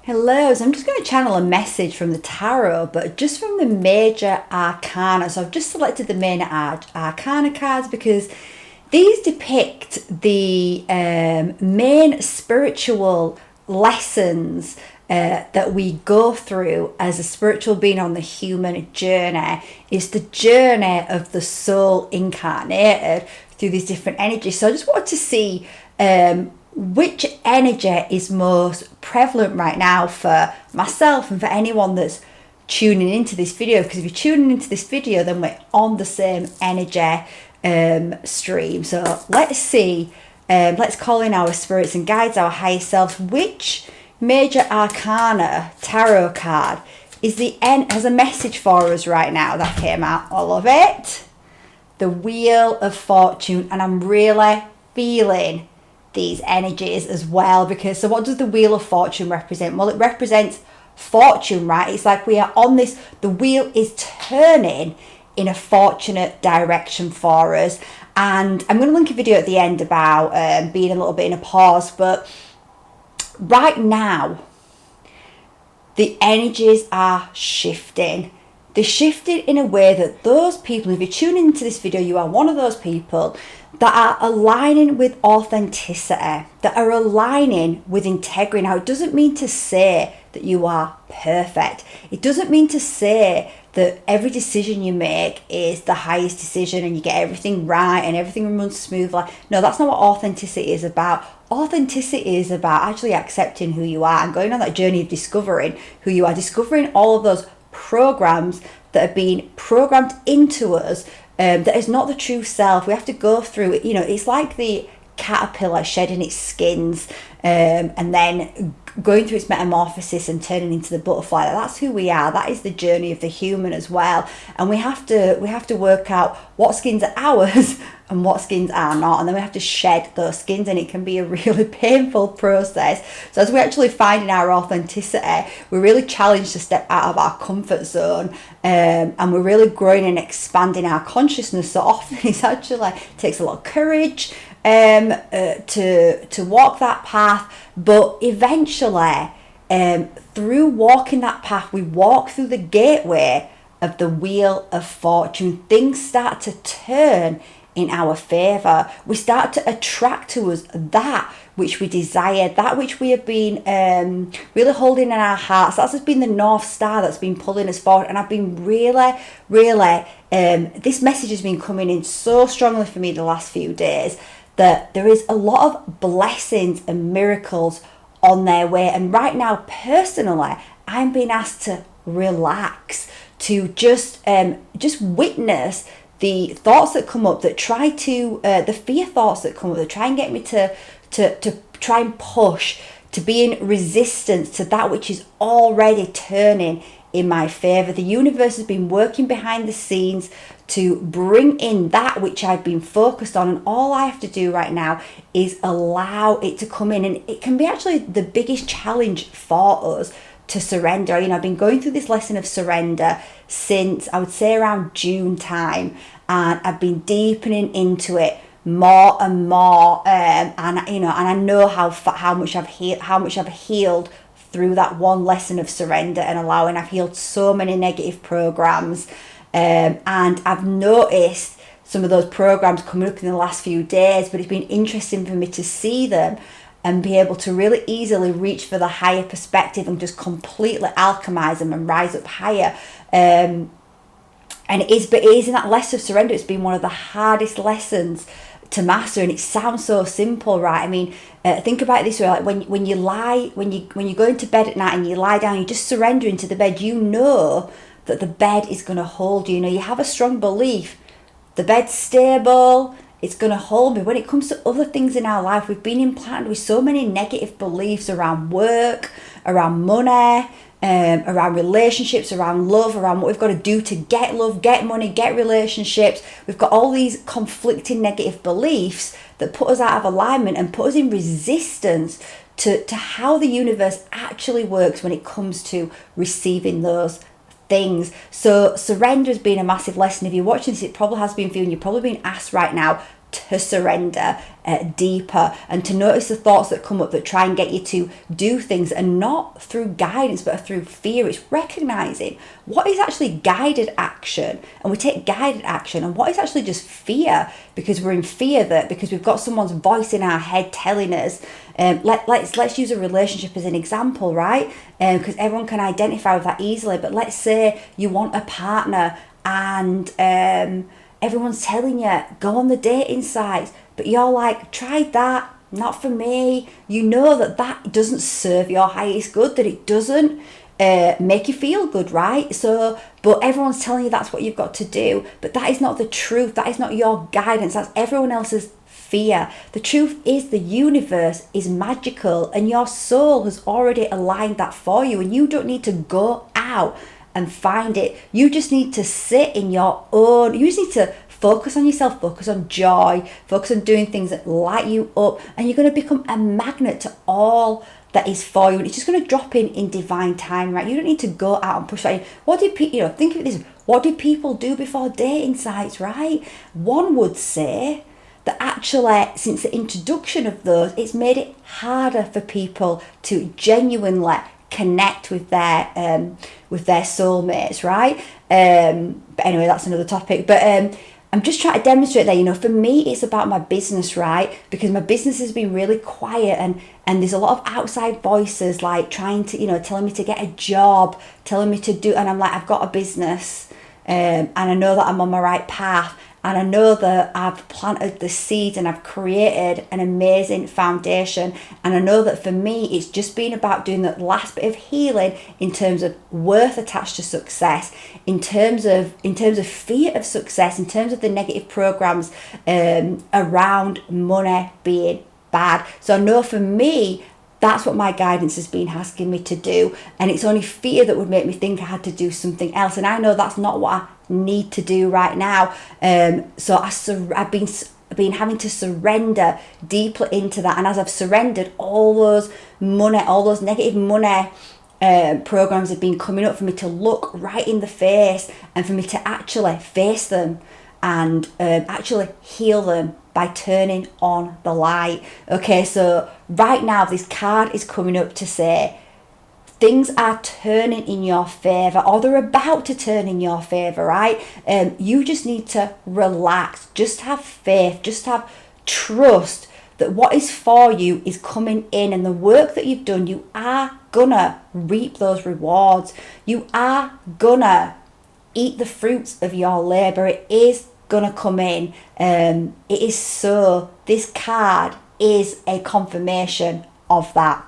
Hello, so I'm just going to channel a message from the tarot, but just from the major arcana. So I've just selected the main arcana cards because these depict the main spiritual lessons that we go through as a spiritual being on the human journey. It's the journey of the soul incarnated through these different energies. So I just wanted to see which energy is most prevalent right now for myself and for anyone that's tuning into this video, because if you're tuning into this video then we're on the same energy stream. So let's see, let's call in our spirits and guides, our higher selves. Which major arcana tarot card has a message for us right now that came out? I love it. The Wheel of Fortune, and I'm really feeling these energies as well, because so what does the Wheel of Fortune represent? Well, it represents fortune, right? It's like we are on this, the wheel is turning in a fortunate direction for us. And I'm going to link a video at the end about being a little bit in a pause, but right now the energies are shifting. They're shifted in a way that those people, if you're tuning into this video, you are one of those people that are aligning with authenticity, that are aligning with integrity. Now, it doesn't mean to say that you are perfect. It doesn't mean to say that every decision you make is the highest decision and you get everything right and everything runs smoothly. No, that's not what authenticity is about. Authenticity is about actually accepting who you are and going on that journey of discovering who you are, discovering all of those programs that have been programmed into us, that is not the true self. We have to go through it. You know, it's like the caterpillar shedding its skins and then going through its metamorphosis and turning into the butterfly. That's who we are. That is the journey of the human as well. And we have to work out what skins are ours and what skins are not, and then we have to shed those skins, and it can be a really painful process. So as we're actually finding our authenticity, we're really challenged to step out of our comfort zone, and we're really growing and expanding our consciousness. So often it actually takes a lot of courage to walk that path, but eventually through walking that path, we walk through the gateway of the Wheel of Fortune. Things start to turn in our favor. We start to attract to us that which we desire, that which we have been really holding in our hearts. That's just been the North Star that's been pulling us forward. And I've been really this message has been coming in so strongly for me the last few days, that there is a lot of blessings and miracles on their way. And right now, personally, I'm being asked to relax, to just witness the thoughts that come up that try to, the fear thoughts that come up that try and get me to try and push, to be in resistance to that which is already turning in my favor. The universe has been working behind the scenes to bring in that which I've been focused on, and all I have to do right now is allow it to come in. And it can be actually the biggest challenge for us to surrender. You know, I've been going through this lesson of surrender since I would say around June time, and I've been deepening into it more and more, and you know, and I know how much I've healed through that one lesson of surrender and allowing. I've healed so many negative programs, and I've noticed some of those programs coming up in the last few days, but it's been interesting for me to see them and be able to really easily reach for the higher perspective and just completely alchemize them and rise up higher. And it is in that lesson of surrender, it's been one of the hardest lessons to master. And it sounds so simple, right? I mean, think about it this way: like when you go into bed at night and you lie down, you just surrender into the bed. You know that the bed is going to hold you. You know, you have a strong belief the bed's stable, it's going to hold me. When it comes to other things in our life, we've been implanted with so many negative beliefs around work, around money, around relationships, around love, around what we've got to do to get love, get money, get relationships. We've got all these conflicting negative beliefs that put us out of alignment and put us in resistance to how the universe actually works when it comes to receiving those things. So surrender has been a massive lesson. If you're watching this, it probably has been for you, and you're probably being asked right now to surrender deeper, and to notice the thoughts that come up that try and get you to do things, and not through guidance but through fear. It's recognizing what is actually guided action, and we take guided action, and what is actually just fear, because we're in fear that because we've got someone's voice in our head telling us, let's use a relationship as an example, right? Because everyone can identify with that easily. But let's say you want a partner, and everyone's telling you, go on the dating sites, but you're like, tried that, not for me. You know that doesn't serve your highest good, that it doesn't make you feel good, right? So, but everyone's telling you that's what you've got to do, but that is not the truth. That is not your guidance. That's everyone else's fear. The truth is the universe is magical, and your soul has already aligned that for you, and you don't need to go out and find it. You just need to sit in your own, you just need to focus on yourself, focus on joy, focus on doing things that light you up, and you're going to become a magnet to all that is for you, and it's just going to drop in divine time, right? You don't need to go out and push that in. What did people, think of this, what did people do before dating sites, right? One would say that actually, since the introduction of those, it's made it harder for people to genuinely connect with their soulmates, right? But anyway, that's another topic. But I'm just trying to demonstrate that, for me, it's about my business, right? Because my business has been really quiet, and there's a lot of outside voices like trying to, telling me to get a job, telling me to do, and I'm like, I've got a business, and I know that I'm on my right path. And I know that I've planted the seeds and I've created an amazing foundation. And I know that for me, it's just been about doing that last bit of healing in terms of worth attached to success, in terms of fear of success, in terms of the negative programs around money being bad. So I know for me, that's what my guidance has been asking me to do. And it's only fear that would make me think I had to do something else. And I know that's not what I need to do right now. So I've been having to surrender deeply into that. And as I've surrendered, all those negative money programs have been coming up for me to look right in the face, and for me to actually face them and actually heal them by turning on the light. Okay, so right now this card is coming up to say things are turning in your favor, or they're about to turn in your favor, right? You just need to relax, just have faith, just have trust that what is for you is coming in, and the work that you've done, you are gonna reap those rewards. You are gonna eat the fruits of your labor. It is gonna come in. It is so. This card is a confirmation of that.